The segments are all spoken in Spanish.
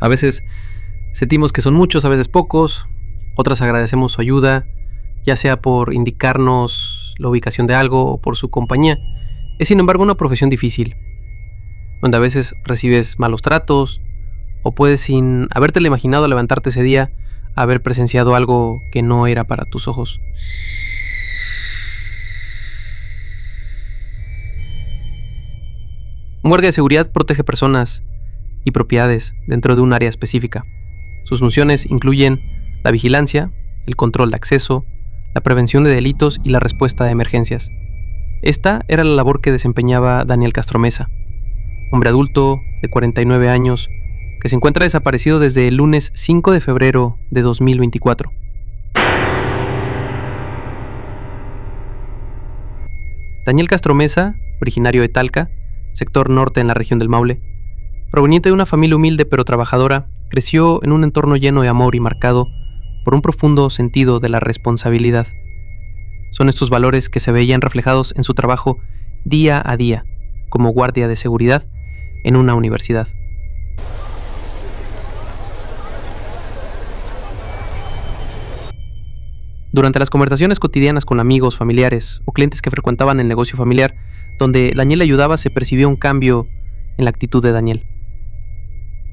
A veces sentimos que son muchos, a veces pocos, otras agradecemos su ayuda, ya sea por indicarnos la ubicación de algo o por su compañía. Es sin embargo una profesión difícil, donde a veces recibes malos tratos o puedes, sin habértelo imaginado, levantarte ese día, haber presenciado algo que no era para tus ojos. Un guardia de seguridad protege personas y propiedades dentro de un área específica. Sus funciones incluyen la vigilancia, el control de acceso, la prevención de delitos y la respuesta a emergencias. Esta era la labor que desempeñaba Daniel Castromesa, hombre adulto de 49 años, que se encuentra desaparecido desde el lunes 5 de febrero de 2024. Daniel Castromesa, originario de Talca, sector norte en la región del Maule, proveniente de una familia humilde pero trabajadora, creció en un entorno lleno de amor y marcado por un profundo sentido de la responsabilidad. Son estos valores que se veían reflejados en su trabajo día a día como guardia de seguridad en una universidad. Durante las conversaciones cotidianas con amigos, familiares o clientes que frecuentaban el negocio familiar donde Daniel ayudaba, se percibió un cambio en la actitud de Daniel.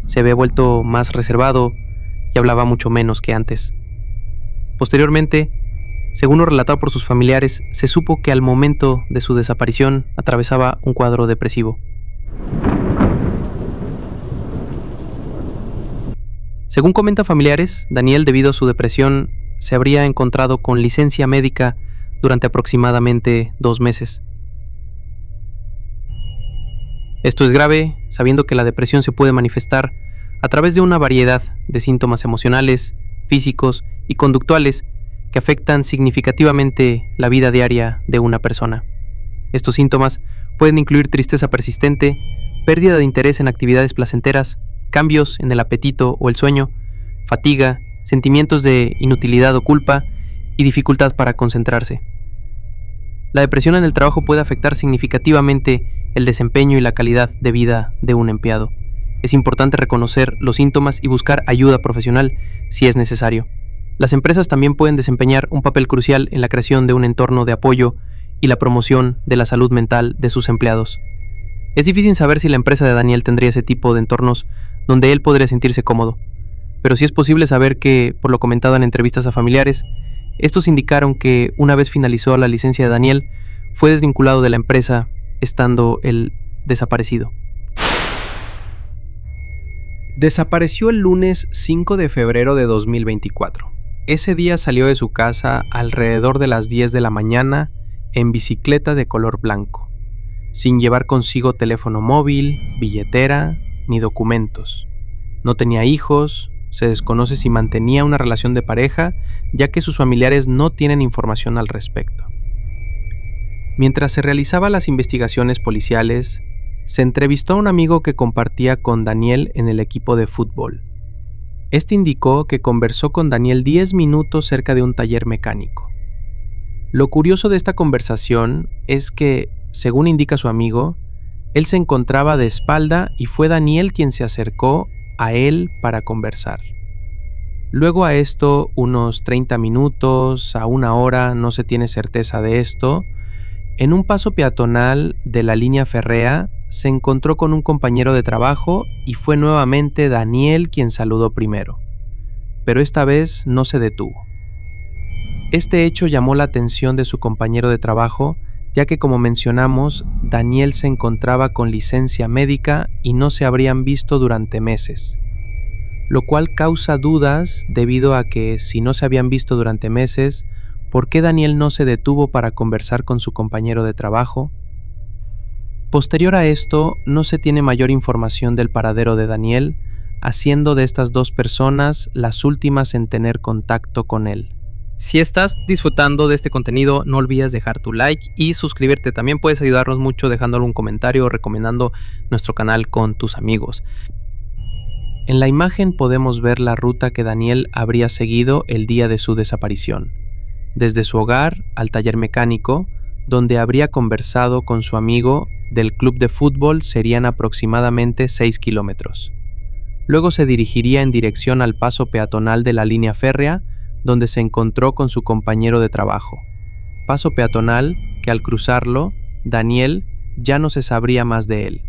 Se había vuelto más reservado y hablaba mucho menos que antes. Posteriormente, según lo relatado por sus familiares, se supo que al momento de su desaparición atravesaba un cuadro depresivo. Según comentan familiares, Daniel, debido a su depresión, se habría encontrado con licencia médica durante aproximadamente 2 meses. Esto es grave, sabiendo que la depresión se puede manifestar a través de una variedad de síntomas emocionales, físicos y conductuales que afectan significativamente la vida diaria de una persona. Estos síntomas pueden incluir tristeza persistente, pérdida de interés en actividades placenteras, cambios en el apetito o el sueño, fatiga, sentimientos de inutilidad o culpa y dificultad para concentrarse. La depresión en el trabajo puede afectar significativamente el desempeño y la calidad de vida de un empleado. Es importante reconocer los síntomas y buscar ayuda profesional si es necesario. Las empresas también pueden desempeñar un papel crucial en la creación de un entorno de apoyo y la promoción de la salud mental de sus empleados. Es difícil saber si la empresa de Daniel tendría ese tipo de entornos donde él podría sentirse cómodo, pero sí es posible saber que, por lo comentado en entrevistas a familiares, estos indicaron que una vez finalizó la licencia de Daniel, fue desvinculado de la empresa, estando él desaparecido. Desapareció el lunes 5 de febrero de 2024. Ese día salió de su casa alrededor de las 10 de la mañana en bicicleta de color blanco, sin llevar consigo teléfono móvil, billetera ni documentos. No tenía hijos, se desconoce si mantenía una relación de pareja, ya que sus familiares no tienen información al respecto. Mientras se realizaban las investigaciones policiales, se entrevistó a un amigo que compartía con Daniel en el equipo de fútbol. Este indicó que conversó con Daniel 10 minutos cerca de un taller mecánico. Lo curioso de esta conversación es que, según indica su amigo, él se encontraba de espalda y fue Daniel quien se acercó a él para conversar. Luego a esto, unos 30 minutos a 1 hora, no se tiene certeza de esto, en un paso peatonal de la línea férrea, se encontró con un compañero de trabajo y fue nuevamente Daniel quien saludó primero, pero esta vez no se detuvo. Este hecho llamó la atención de su compañero de trabajo, ya que, como mencionamos, Daniel se encontraba con licencia médica y no se habrían visto durante meses, lo cual causa dudas debido a que, si no se habían visto durante meses, ¿por qué Daniel no se detuvo para conversar con su compañero de trabajo? Posterior a esto, no se tiene mayor información del paradero de Daniel, haciendo de estas 2 personas las últimas en tener contacto con él. Si estás disfrutando de este contenido, no olvides dejar tu like y suscribirte. También puedes ayudarnos mucho dejando algún comentario o recomendando nuestro canal con tus amigos. En la imagen podemos ver la ruta que Daniel habría seguido el día de su desaparición, desde su hogar al taller mecánico, donde habría conversado con su amigo del club de fútbol. Serían aproximadamente 6 kilómetros. Luego se dirigiría en dirección al paso peatonal de la línea férrea, donde se encontró con su compañero de trabajo. Paso peatonal que al cruzarlo, Daniel ya no se sabría más de él.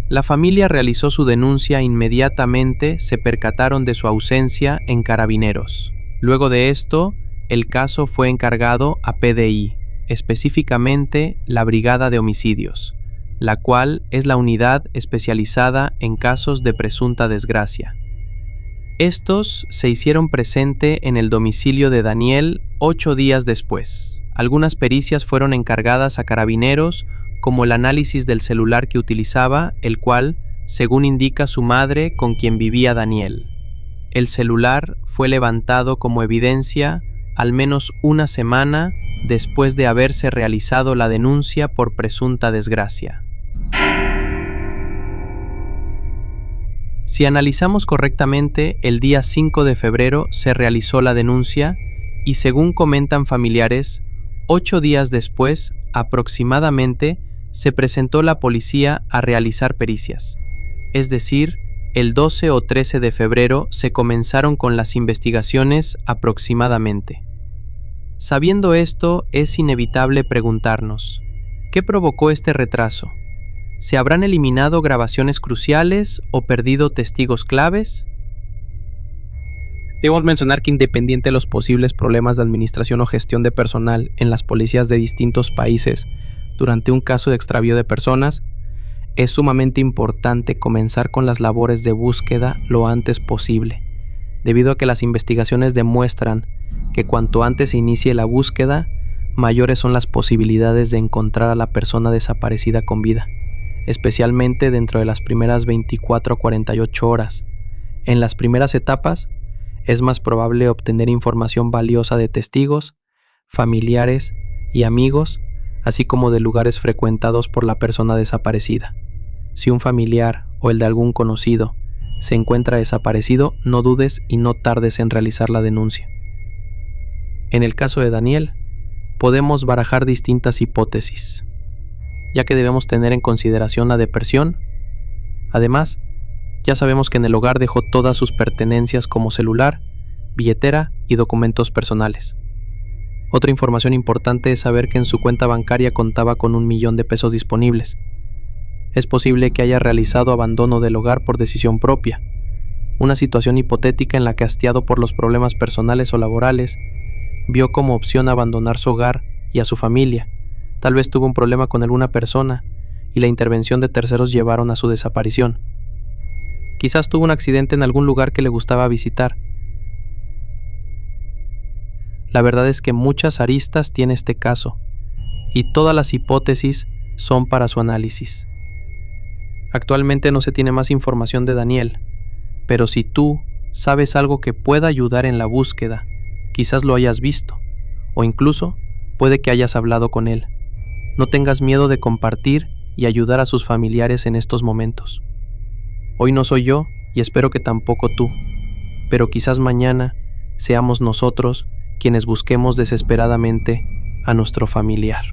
La familia realizó su denuncia e inmediatamente se percataron de su ausencia en Carabineros. Luego de esto, el caso fue encargado a PDI, específicamente la Brigada de Homicidios, la cual es la unidad especializada en casos de presunta desgracia. Estos se hicieron presente en el domicilio de Daniel 8 días después. Algunas pericias fueron encargadas a Carabineros, como el análisis del celular que utilizaba, el cual, según indica su madre con quien vivía Daniel. El celular fue levantado como evidencia al menos una semana después de haberse realizado la denuncia por presunta desgracia. Si analizamos correctamente, el día 5 de febrero se realizó la denuncia y, según comentan familiares, 8 días después, aproximadamente, se presentó la policía a realizar pericias. Es decir, el 12 o 13 de febrero se comenzaron con las investigaciones aproximadamente. Sabiendo esto, es inevitable preguntarnos, ¿qué provocó este retraso? ¿Se habrán eliminado grabaciones cruciales o perdido testigos claves? Debemos mencionar que, independiente de los posibles problemas de administración o gestión de personal en las policías de distintos países durante un caso de extravío de personas, es sumamente importante comenzar con las labores de búsqueda lo antes posible, debido a que las investigaciones demuestran que cuanto antes se inicie la búsqueda, mayores son las posibilidades de encontrar a la persona desaparecida con vida, especialmente dentro de las primeras 24 a 48 horas. En las primeras etapas, es más probable obtener información valiosa de testigos, familiares y amigos, así como de lugares frecuentados por la persona desaparecida. Si un familiar o el de algún conocido se encuentra desaparecido, no dudes y no tardes en realizar la denuncia. En el caso de Daniel, podemos barajar distintas hipótesis, ya que debemos tener en consideración la depresión. Además, ya sabemos que en el hogar dejó todas sus pertenencias como celular, billetera y documentos personales. Otra información importante es saber que en su cuenta bancaria contaba con 1 millón de pesos disponibles. Es posible que haya realizado abandono del hogar por decisión propia, una situación hipotética en la que, hastiado por los problemas personales o laborales, vio como opción abandonar su hogar y a su familia. Tal vez tuvo un problema con alguna persona y la intervención de terceros llevaron a su desaparición. Quizás tuvo un accidente en algún lugar que le gustaba visitar. La verdad es que muchas aristas tiene este caso y todas las hipótesis son para su análisis. Actualmente no se tiene más información de Daniel, pero si tú sabes algo que pueda ayudar en la búsqueda, quizás lo hayas visto, o incluso puede que hayas hablado con él. No tengas miedo de compartir y ayudar a sus familiares en estos momentos. Hoy no soy yo y espero que tampoco tú, pero quizás mañana seamos nosotros quienes busquemos desesperadamente a nuestro familiar.